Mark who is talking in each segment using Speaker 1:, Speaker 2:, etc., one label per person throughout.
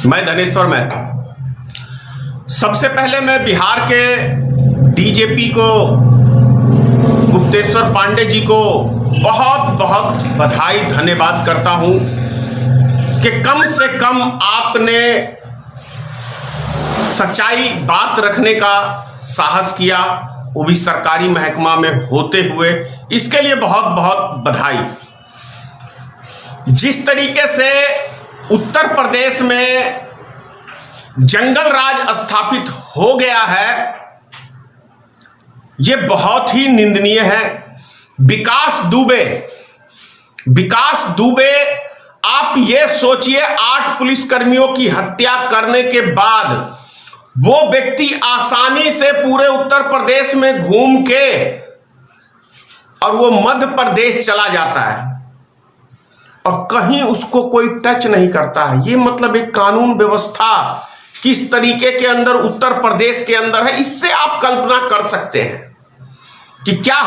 Speaker 1: मैं धनेश्वर महतो। सबसे पहले मैं बिहार के डीजीपी को गुप्तेश्वर पांडे जी को बहुत बहुत बधाई धन्यवाद करता हूं कि कम से कम आपने सच्चाई बात रखने का साहस किया, वो भी सरकारी महकमा में होते हुए। इसके लिए बहुत बहुत बधाई। जिस तरीके से उत्तर प्रदेश में जंगल राज स्थापित हो गया है, यह बहुत ही निंदनीय है। विकास दुबे, आप ये सोचिए, 8 पुलिसकर्मियों की हत्या करने के बाद वो व्यक्ति आसानी से पूरे उत्तर प्रदेश में घूम के और वो मध्य प्रदेश चला जाता है और कहीं उसको कोई टच नहीं करता है। ये मतलब एक कानून व्यवस्था किस तरीके के अंदर उत्तर प्रदेश के अंदर है, इससे आप कल्पना कर सकते हैं कि क्या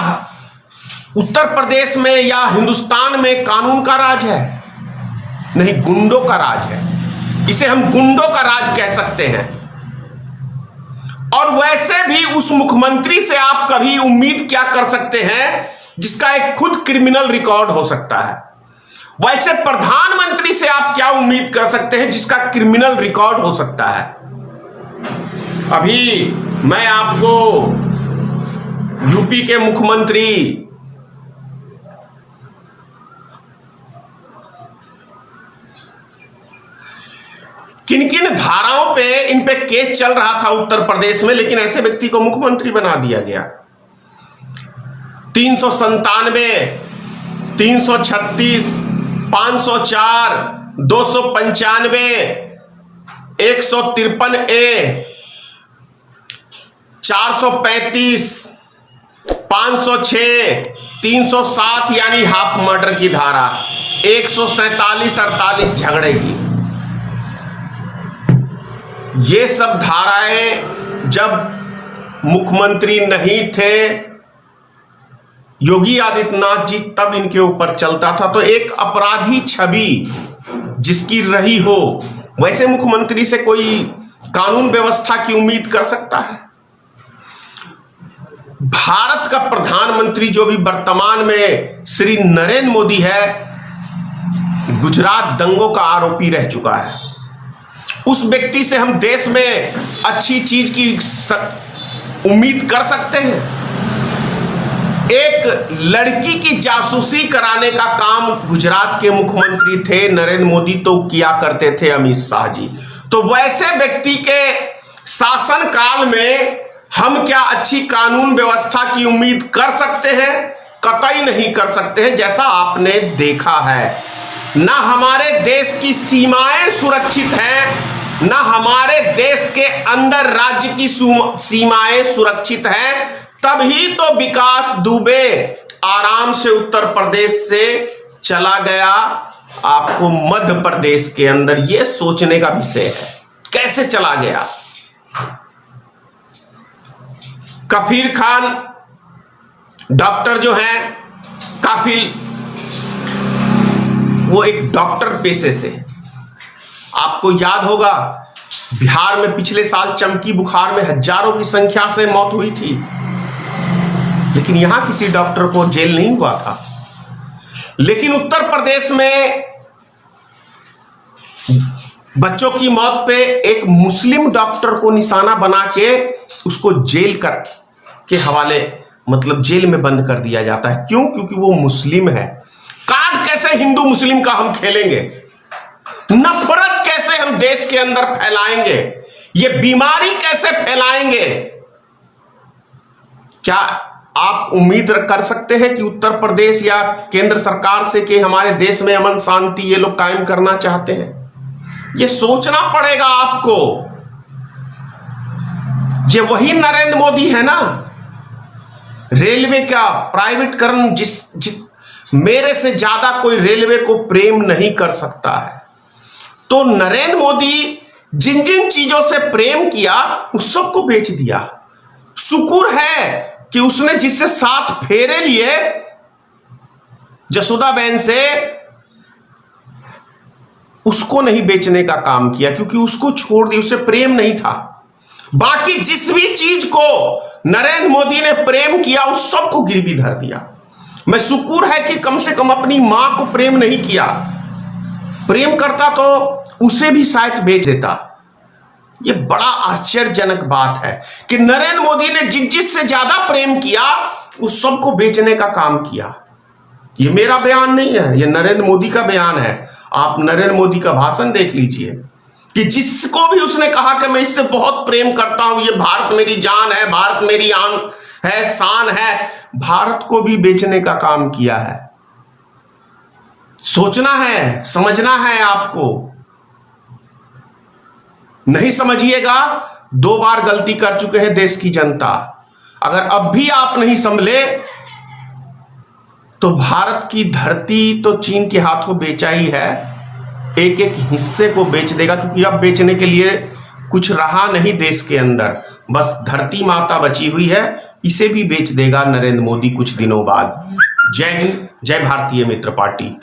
Speaker 1: उत्तर प्रदेश में या हिंदुस्तान में कानून का राज है? नहीं, गुंडों का राज है। इसे हम गुंडों का राज कह सकते हैं। और वैसे भी उस मुख्यमंत्री से आप कभी उम्मीद क्या कर सकते हैं जिसका एक खुद क्रिमिनल रिकॉर्ड हो सकता है? वैसे प्रधानमंत्री से आप क्या उम्मीद कर सकते हैं जिसका क्रिमिनल रिकॉर्ड हो सकता है? अभी मैं आपको यूपी के मुख्यमंत्री किन किन धाराओं पे इन पे केस चल रहा था उत्तर प्रदेश में, लेकिन ऐसे व्यक्ति को मुख्यमंत्री बना दिया गया। 397, 336, 504, 295, 153A, 435, 506, 307 यानी हाफ मर्डर की धारा, 147, 48 झगड़े की। ये सब धाराएं जब मुख्यमंत्री नहीं थे योगी आदित्यनाथ जी, तब इनके ऊपर चलता था। तो एक अपराधी छवि जिसकी रही हो, वैसे मुख्यमंत्री से कोई कानून व्यवस्था की उम्मीद कर सकता है? भारत का प्रधानमंत्री जो भी वर्तमान में श्री नरेंद्र मोदी है, गुजरात दंगों का आरोपी रह चुका है। उस व्यक्ति से हम देश में अच्छी चीज की उम्मीद कर सकते हैं? एक लड़की की जासूसी कराने का काम गुजरात के मुख्यमंत्री थे नरेंद्र मोदी, तो किया करते थे अमित शाह जी। तो वैसे व्यक्ति के शासन काल में हम क्या अच्छी कानून व्यवस्था की उम्मीद कर सकते हैं? कतई नहीं कर सकते हैं। जैसा आपने देखा है, ना हमारे देश की सीमाएं सुरक्षित हैं, ना हमारे देश के अंदर राज्य की सीमाएं सुरक्षित हैं। तभी तो विकास दुबे आराम से उत्तर प्रदेश से चला गया आपको मध्य प्रदेश के अंदर। यह सोचने का विषय है, कैसे चला गया। कफील खान डॉक्टर जो हैं, काफिल, वो एक डॉक्टर पेशे से, आपको याद होगा बिहार में पिछले साल चमकी बुखार में हजारों की संख्या से मौत हुई थी, लेकिन यहां किसी डॉक्टर को जेल नहीं हुआ था। लेकिन उत्तर प्रदेश में बच्चों की मौत पे एक मुस्लिम डॉक्टर को निशाना बना के उसको जेल कर के हवाले, मतलब जेल में बंद कर दिया जाता है। क्यों? क्योंकि वो मुस्लिम है। कार्ड कैसे हिंदू मुस्लिम का हम खेलेंगे? नफरत कैसे हम देश के अंदर फैलाएंगे? ये बीमारी कैसे फैलाएंगे? क्या आप उम्मीद कर सकते हैं कि उत्तर प्रदेश या केंद्र सरकार से कि हमारे देश में अमन शांति ये लोग कायम करना चाहते हैं? ये सोचना पड़ेगा आपको। ये वही नरेंद्र मोदी है ना, रेलवे का प्राइवेटकरण। मेरे से ज्यादा कोई रेलवे को प्रेम नहीं कर सकता है। तो नरेंद्र मोदी जिन जिन चीजों से प्रेम किया उस सबको बेच दिया। शुक्र है कि उसने जिससे 7 फेरे लिए जसोदाबेन से, उसको नहीं बेचने का काम किया, क्योंकि उसको छोड़ दिया, उससे प्रेम नहीं था। बाकी जिस भी चीज को नरेंद्र मोदी ने प्रेम किया उस सबको गिरवी धर दिया। मैं शुक्र है कि कम से कम अपनी मां को प्रेम नहीं किया, प्रेम करता तो उसे भी शायद बेच देता। ये बड़ा आश्चर्यजनक बात है कि नरेंद्र मोदी ने जिससे ज्यादा प्रेम किया उस सबको बेचने का काम किया। ये मेरा बयान नहीं है, ये नरेंद्र मोदी का बयान है। आप नरेंद्र मोदी का भाषण देख लीजिए कि जिसको भी उसने कहा कि मैं इससे बहुत प्रेम करता हूं, ये भारत मेरी जान है, भारत मेरी आन है, शान है, भारत को भी बेचने का काम किया है। सोचना है, समझना है आपको। नहीं समझिएगा, 2 बार गलती कर चुके हैं देश की जनता। अगर अब भी आप नहीं संभले तो भारत की धरती तो चीन के हाथों बेचा ही है, एक एक हिस्से को बेच देगा, क्योंकि अब बेचने के लिए कुछ रहा नहीं देश के अंदर, बस धरती माता बची हुई है, इसे भी बेच देगा नरेंद्र मोदी कुछ दिनों बाद। जय हिंद, जय भारतीय मित्र पार्टी।